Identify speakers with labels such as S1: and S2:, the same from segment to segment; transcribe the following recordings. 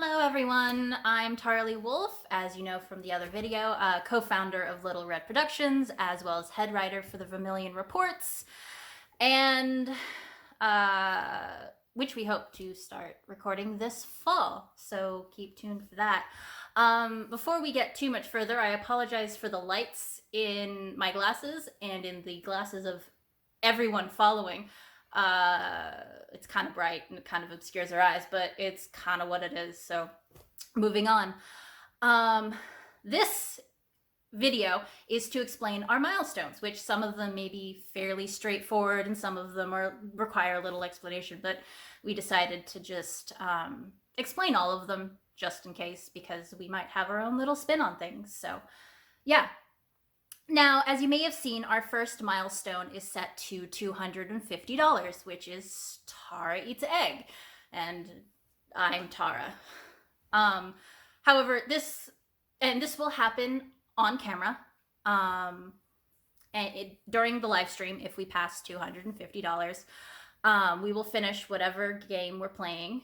S1: Hello everyone, I'm Tarly Wolf, as you know from the other video, co-founder of Little Red Productions, as well as head writer for the Vermilion Reports, and which we hope to start recording this fall, so keep tuned for that. Before we get too much further, I apologize for the lights in my glasses and in the glasses of everyone following. It's kind of bright and it kind of obscures our eyes, but it's kind of what it is. So moving on. This video is to explain our milestones, which some of them may be fairly straightforward and some of them require a little explanation, but we decided to just explain all of them just in case, because we might have our own little spin on things. So yeah. Now, as you may have seen, our first milestone is set to $250, which is Tara Eats Egg, and I'm Tara. However, this will happen on camera, during the live stream. If we pass $250, we will finish whatever game we're playing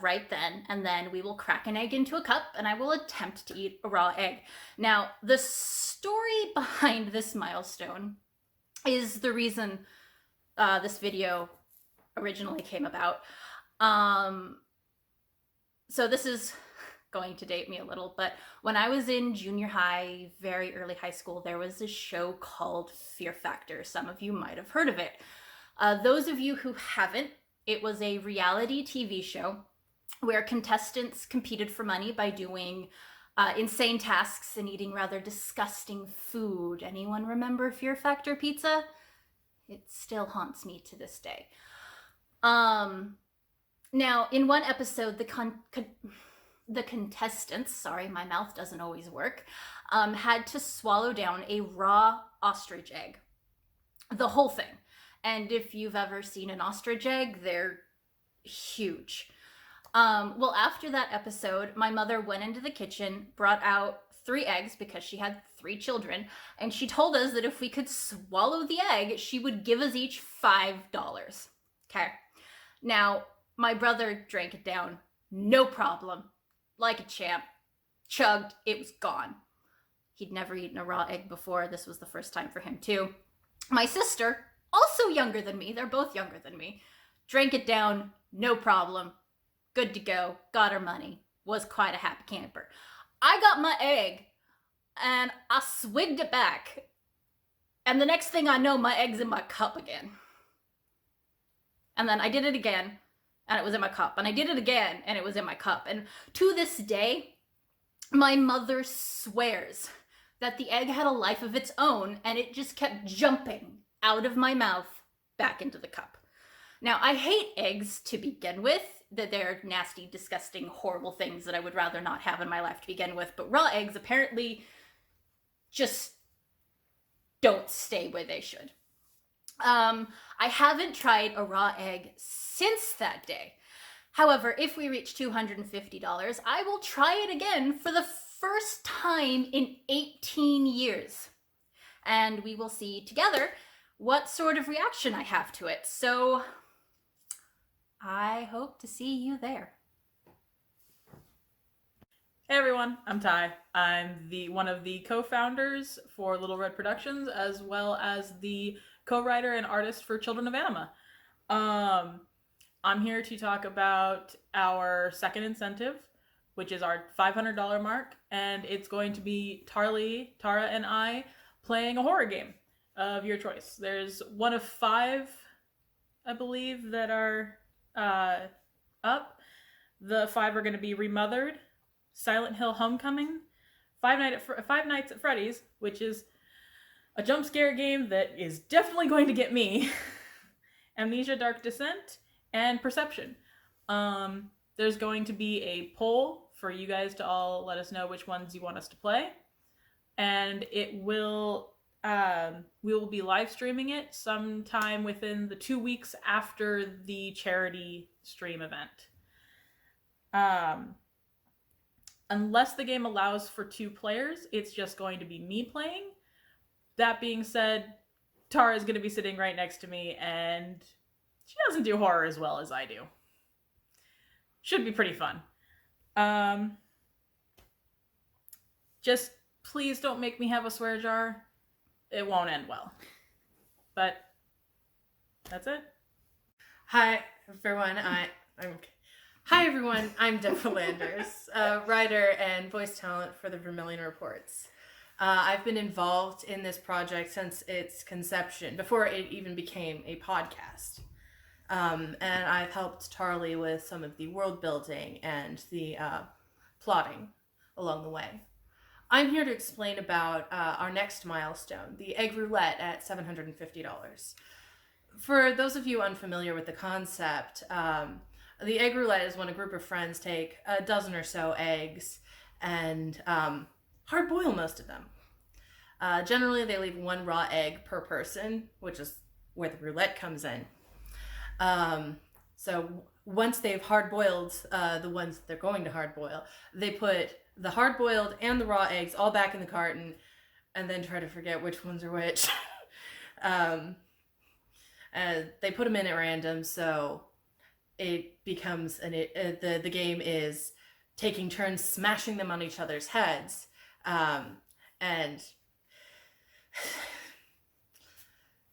S1: right then, and then we will crack an egg into a cup and I will attempt to eat a raw egg. Now, the story behind this milestone is the reason this video originally came about. So this is going to date me a little, but when I was in junior high, very early high school, there was a show called Fear Factor. Some of you might have heard of it. Those of you who haven't, it was a reality TV show where contestants competed for money by doing insane tasks and eating rather disgusting food. Anyone remember Fear Factor pizza? It still haunts me to this day. Now, in one episode, the contestants, sorry, my mouth doesn't always work, had to swallow down a raw ostrich egg. The whole thing. And if you've ever seen an ostrich egg, they're huge. Well, after that episode, my mother went into the kitchen, brought out 3 eggs because she had 3 children, and she told us that if we could swallow the egg, she would give us each $5. Okay. Now, my brother drank it down, no problem, like a champ, chugged, it was gone. He'd never eaten a raw egg before. This was the first time for him too. My sister, also younger than me, they're both younger than me, drank it down, no problem, good to go, got her money, was quite a happy camper. I got my egg, and I swigged it back, and the next thing I know, my egg's in my cup again. And then I did it again, and it was in my cup, and I did it again, and it was in my cup. And to this day, my mother swears that the egg had a life of its own, and it just kept jumping out of my mouth back into the cup. Now, I hate eggs to begin with, that they're nasty, disgusting, horrible things that I would rather not have in my life to begin with, but raw eggs apparently just don't stay where they should. I haven't tried a raw egg since that day. However, if we reach $250, I will try it again for the first time in 18 years. And we will see together what sort of reaction I have to it. So I hope to see you there.
S2: Hey everyone, I'm Ty. I'm one of the co-founders for Little Red Productions, as well as the co-writer and artist for Children of Anima. I'm here to talk about our second incentive, which is our $500 mark, and it's going to be Tara, and I playing a horror game of your choice. There's one of 5, I believe, that are up. The 5 are going to be Remothered, Silent Hill Homecoming, Five Nights at Freddy's, which is a jump scare game that is definitely going to get me, Amnesia Dark Descent, and Perception. There's going to be a poll for you guys to all let us know which ones you want us to play, and we will be live streaming it sometime within the 2 weeks after the charity stream event. Unless the game allows for 2 players, it's just going to be me playing. That being said, Tara is going to be sitting right next to me, and she doesn't do horror as well as I do. Should be pretty fun. Just please don't make me have a swear jar. It won't end well. But that's it.
S3: Hi everyone. Hi everyone. I'm Deborah Landers, writer and voice talent for the Vermilion Reports. I've been involved in this project since its conception, before it even became a podcast. And I've helped Tarly with some of the world building and the plotting along the way. I'm here to explain about our next milestone, the Egg Roulette at $750. For those of you unfamiliar with the concept, the Egg Roulette is when a group of friends take a dozen or so eggs and hard boil most of them. Generally, they leave one raw egg per person, which is where the roulette comes in. So once they've hard boiled the ones that they're going to hard boil, they put the hard boiled and the raw eggs all back in the carton and then try to forget which ones are which. They put them in at random, so it becomes the game is taking turns smashing them on each other's heads, and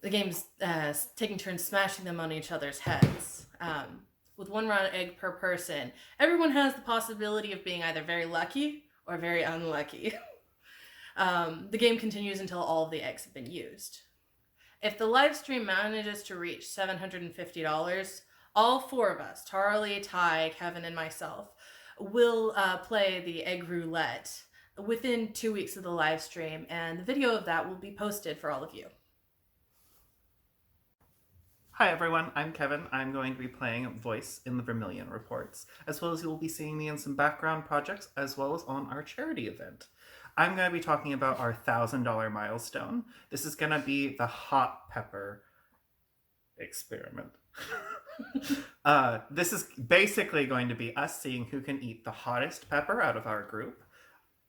S3: the game's taking turns smashing them on each other's heads. With one raw egg per person, everyone has the possibility of being either very lucky or very unlucky. The game continues until all of the eggs have been used. If the live stream manages to reach $750, all four of us, Tarly, Ty, Kevin, and myself, will play the Egg Roulette within 2 weeks of the live stream, and the video of that will be posted for all of you.
S4: Hi everyone, I'm Kevin. I'm going to be playing voice in the Vermilion Reports, as well as you will be seeing me in some background projects, as well as on our charity event. I'm going to be talking about our $1,000 milestone. This is going to be the hot pepper experiment. This is basically going to be us seeing who can eat the hottest pepper out of our group.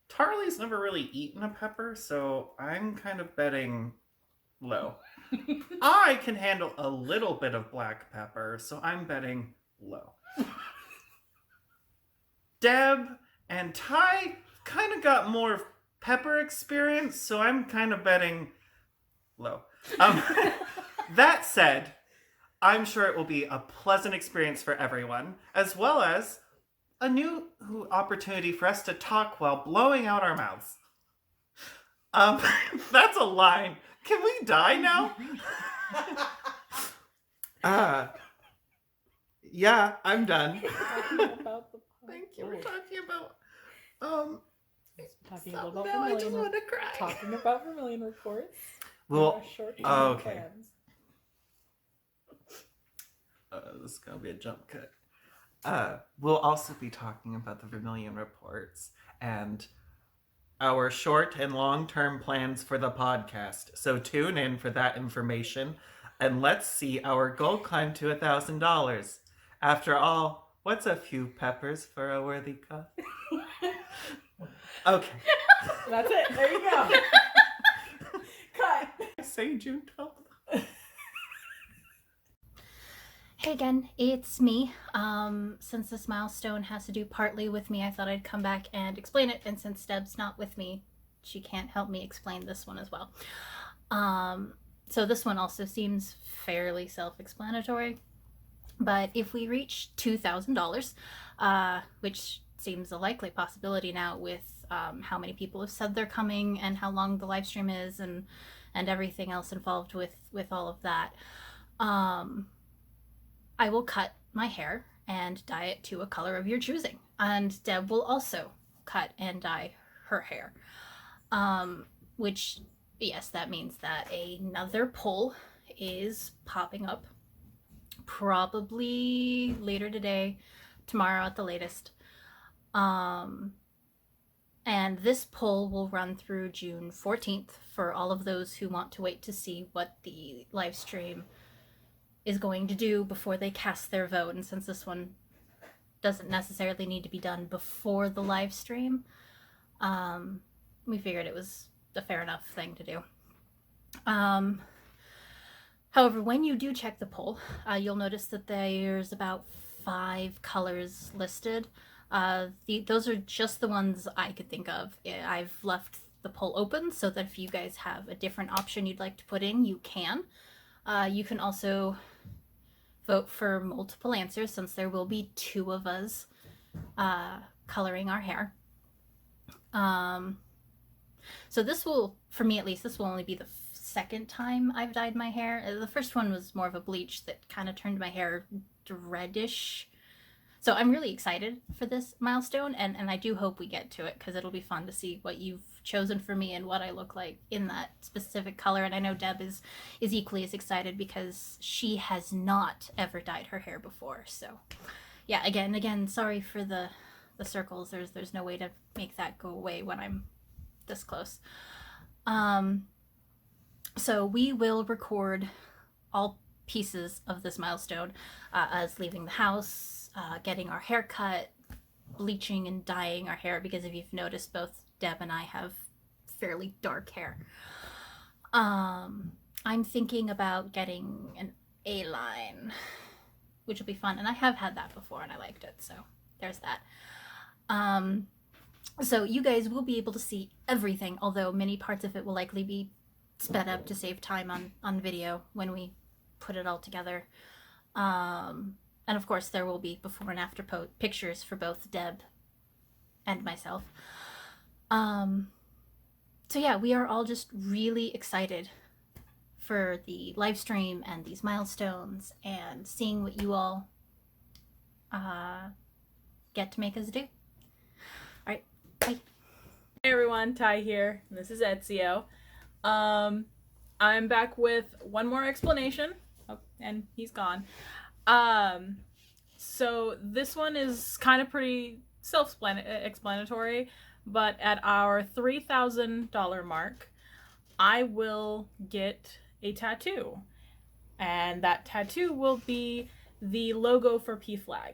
S4: Tarly's never really eaten a pepper, so I'm kind of betting low. I can handle a little bit of black pepper, so I'm betting low. Deb and Ty kind of got more pepper experience, so I'm kind of betting low. That said, I'm sure it will be a pleasant experience for everyone, as well as a new opportunity for us to talk while blowing out our mouths. That's a line. Can we die now? Yeah, I'm done. Thank you. We're talking about
S2: Talking
S4: so
S2: about
S4: now I just
S2: Vermilion.
S4: want to cry.
S2: Talking about Vermilion Reports.
S4: Well,
S2: Short
S4: okay.
S2: plans.
S4: This is gonna be a jump cut. We'll also be talking about the Vermilion Reports and our short and long-term plans for the podcast. So tune in for that information, and let's see our goal climb to $1,000. After all, what's a few peppers for a worthy cause? Okay.
S2: That's it. There you go. Cut.
S4: Say June 12th.
S1: Hey again, it's me. Since this milestone has to do partly with me, I thought I'd come back and explain it, and since Deb's not with me, she can't help me explain this one as well. So this one also seems fairly self-explanatory, but if we reach $2,000, which seems a likely possibility now with how many people have said they're coming and how long the live stream is and everything else involved with all of that, I will cut my hair and dye it to a color of your choosing. And Deb will also cut and dye her hair. Which, yes, that means that another poll is popping up probably later today, tomorrow at the latest. And this poll will run through June 14th for all of those who want to wait to see what the live stream is going to do before they cast their vote. And since this one doesn't necessarily need to be done before the live stream, we figured it was a fair enough thing to do. However, when you do check the poll, you'll notice that there's about 5 colors listed. Those are just the ones I could think of. I've left the poll open so that if you guys have a different option you'd like to put in, you can. You can also vote for multiple answers since there will be 2 of us coloring our hair. So this will, for me at least, this will only be the second time I've dyed my hair. The first one was more of a bleach that kind of turned my hair reddish. So I'm really excited for this milestone, and I do hope we get to it because it'll be fun to see what you've chosen for me and what I look like in that specific color. And I know Deb is equally as excited because she has not ever dyed her hair before. So yeah, again, sorry for the circles. There's no way to make that go away when I'm this close. So we will record all pieces of this milestone, as leaving the house, getting our hair cut, bleaching and dyeing our hair, because if you've noticed, both Deb and I have fairly dark hair. I'm thinking about getting an A-line, which will be fun, and I have had that before and I liked it, so there's that. So you guys will be able to see everything, although many parts of it will likely be sped up to save time on video when we put it all together. And of course there will be before and after pictures for both Deb and myself. So yeah, we are all just really excited for the live stream and these milestones and seeing what you all get to make us do. All right, bye.
S2: Hey everyone, Ty here. This is Ezio. I'm back with one more explanation. Oh, and he's gone. So this one is kind of pretty self-explanatory, but at our $3,000 mark, I will get a tattoo. And that tattoo will be the logo for PFLAG.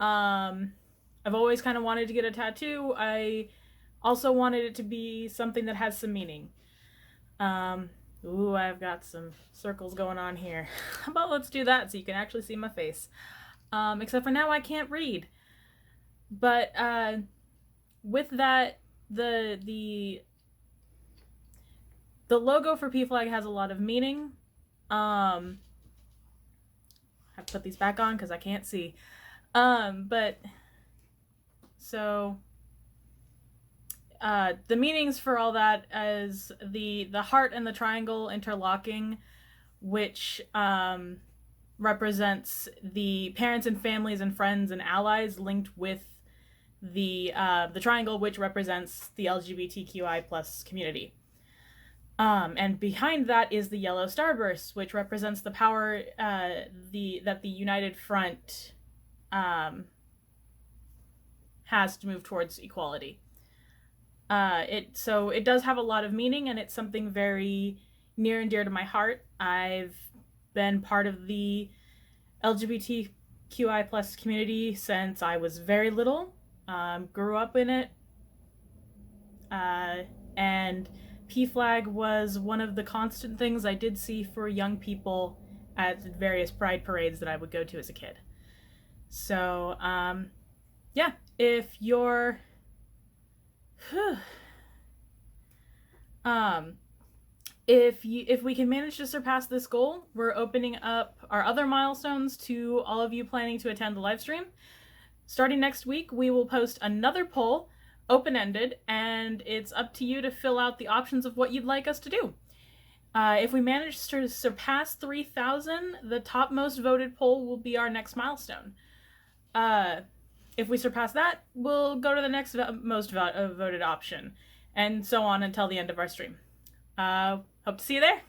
S2: I've always kind of wanted to get a tattoo. I also wanted it to be something that has some meaning. Ooh, I've got some circles going on here. How about let's do that so you can actually see my face. Except for now I can't read. But with that, the logo for PFLAG has a lot of meaning. I have to put these back on because I can't see. But so the meanings for all that is the heart and the triangle interlocking, which represents the parents and families and friends and allies linked with the triangle, which represents the LGBTQI plus community. And behind that is the yellow starburst, which represents the power that the United Front has to move towards equality. So it does have a lot of meaning, and it's something very near and dear to my heart. I've been part of the LGBTQI plus community since I was very little. Grew up in it, and PFLAG was one of the constant things I did see for young people at various pride parades that I would go to as a kid. So, yeah, if you're if we can manage to surpass this goal, we're opening up our other milestones to all of you planning to attend the live stream. Starting next week, we will post another poll, open-ended, and it's up to you to fill out the options of what you'd like us to do. If we manage to surpass 3,000, the top most voted poll will be our next milestone. If we surpass that, we'll go to the next most voted option, and so on until the end of our stream. Hope to see you there.